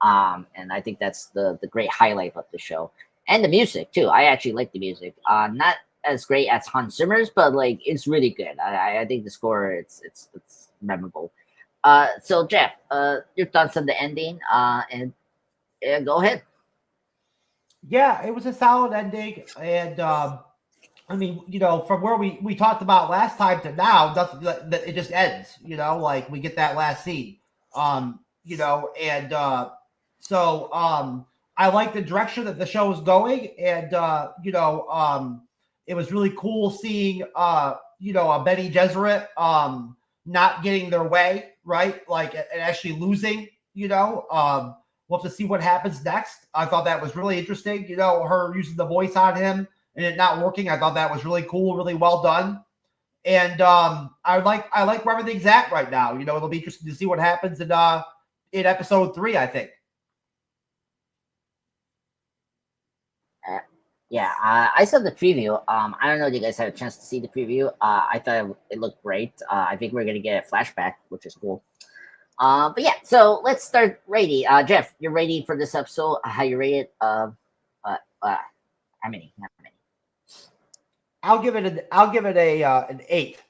I think that's the great highlight of the show. And the music too. I actually like the music. Not as great as Hans Zimmer's, but like it's really good. I think the score it's memorable. So Jeff, your thoughts on the ending? And go ahead. Yeah, it was a solid ending, and I mean, from where we talked about last time to now, it just ends. Like we get that last scene. And so I like the direction that the show is going, and it was really cool seeing a Bene Gesserit not getting their way, right? Like and actually losing, We'll have to see what happens next. I thought that was really interesting. You know, her using the voice on him and it not working. I thought that was really cool, really well done. And I like where everything's at right now. You know, it'll be interesting to see what happens in episode 3, I think. Yeah, I saw the preview. I don't know if you guys had a chance to see the preview. I thought it looked great. I think we're gonna get a flashback, which is cool. But yeah, so let's start rating. Jeff, you're rating for this episode. How you rate it? How many? How many? I'll give it an 8.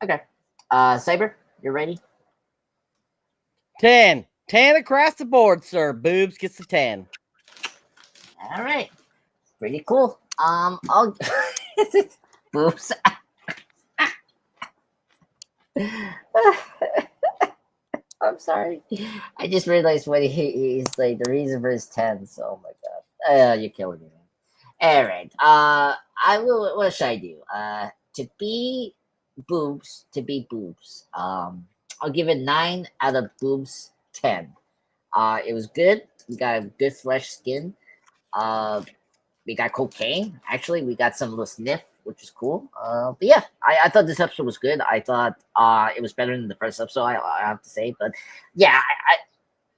Okay. Cyber, you're ready? 10. 10 across the board, sir. Boobs gets the 10. All right. Pretty cool. I'll boobs. I'm sorry. I just realized what he's like the reason for his 10. So, oh my god. You're killing me, man. All right. I will. What should I do? To be boobs. I'll give it 9 out of boobs 10. It was good. We got a good fresh skin. We got cocaine. Actually, we got some little sniff, which is cool. But yeah, I thought this episode was good. I thought it was better than the first episode. I have to say, but yeah,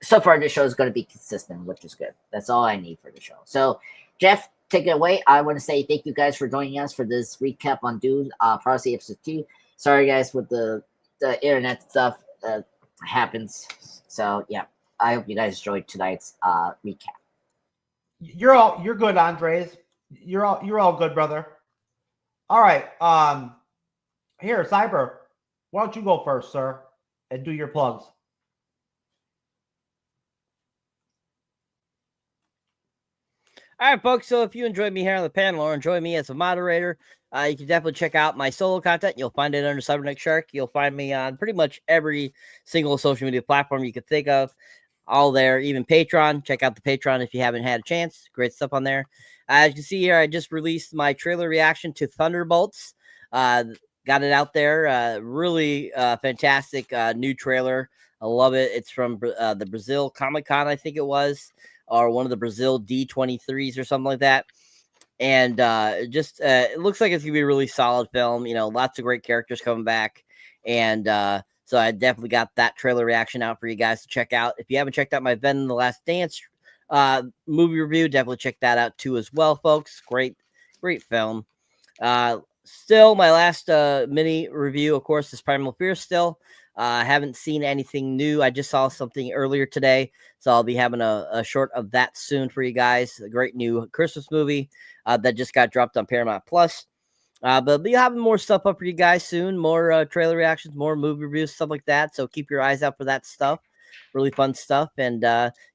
so far the show is going to be consistent, which is good. That's all I need for the show. So, Jeff, take it away. I want to say thank you guys for joining us for this recap on Dune, Prophecy episode 2. Sorry guys with the internet stuff happens. So yeah, I hope you guys enjoyed tonight's recap. You're good, Andres. You're all good, brother. All right. Here, Cyber, why don't you go first, sir, and do your plugs? All right, folks. So if you enjoyed me here on the panel or enjoy me as a moderator, you can definitely check out my solo content. You'll find it under Cyberneticshark. You'll find me on pretty much every single social media platform you could think of. All there, even Patreon. Check out the Patreon if you haven't had a chance. Great stuff on there. As you can see here, I just released my trailer reaction to Thunderbolts. Got it out there. Really fantastic new trailer. I love it. It's from the Brazil Comic-Con, I think it was, or one of the Brazil D23s or something like that. And it looks like it's going to be a really solid film. You know, lots of great characters coming back. And so I definitely got that trailer reaction out for you guys to check out. If you haven't checked out my Venom the Last Dance movie review, definitely check that out too as well, folks. Great film. Still, my last mini review, of course, is Primal Fear still. I haven't seen anything new. I just saw something earlier today, so I'll be having a short of that soon for you guys. A great new Christmas movie that just got dropped on Paramount Plus. But we'll be having more stuff up for you guys soon. More trailer reactions, more movie reviews, stuff like that. So keep your eyes out for that stuff. Really fun stuff. And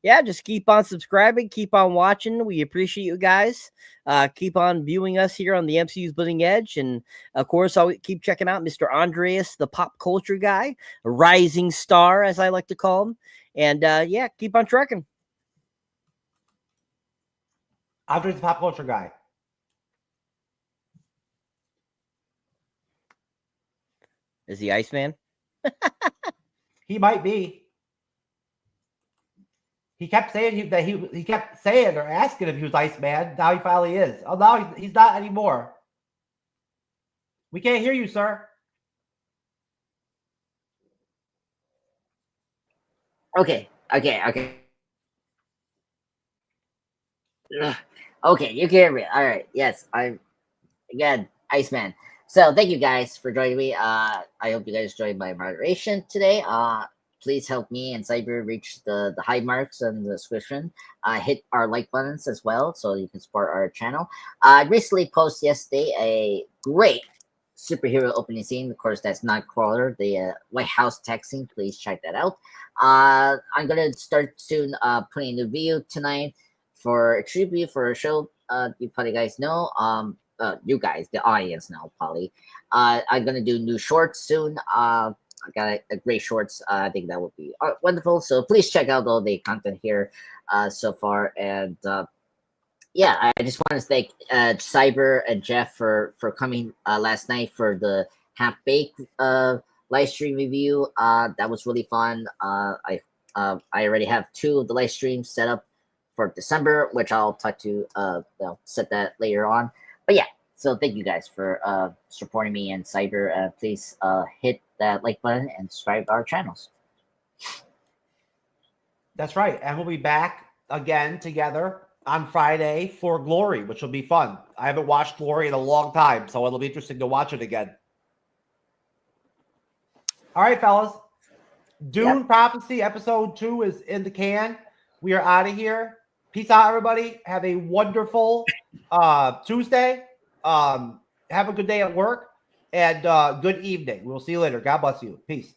yeah, just keep on subscribing. Keep on watching. We appreciate you guys. Keep on viewing us here on the MCU's Bleeding Edge. And of course, I'll keep checking out Mr. Andreas, the pop culture guy, a rising star, as I like to call him. And yeah, keep on trekking. Andreas, the pop culture guy. Is he Iceman? He might be. He kept saying that he kept saying or asking if he was Iceman. Now he finally is. Oh, now he's not anymore. We can't hear you, sir. Okay. Ugh. Okay, you can hear me. All right. Yes, I'm again Iceman. So thank you guys for joining me. I hope you guys enjoyed my moderation today. Please help me and Cyber reach the high marks in the description. Hit our like buttons as well so you can support our channel. I recently posted yesterday a great superhero opening scene. Of course, that's Nightcrawler, the White House tech scene. Please check that out. I'm gonna start soon putting a new video tonight for a tribute for a show. You probably guys know. You guys, the audience now, probably. I'm gonna do new shorts soon. I got a great shorts. I think that would be wonderful. So please check out all the content here so far. And yeah, I just want to thank Cyber and Jeff for coming last night for the half baked live stream review. That was really fun. I I already have 2 of the live streams set up for December, which I'll talk to set that later on. But yeah, so thank you guys for supporting me and Cyber. Please hit that like button and subscribe to our channels. That's right. And we'll be back again together on Friday for Glory, which will be fun. I haven't watched Glory in a long time, so it'll be interesting to watch it again. All right, fellas. Dune Prophecy episode 2 is in the can. We are out of here. Peace out, everybody. Have a wonderful Tuesday. Have a good day at work and good evening. We'll see you later. God bless you. Peace.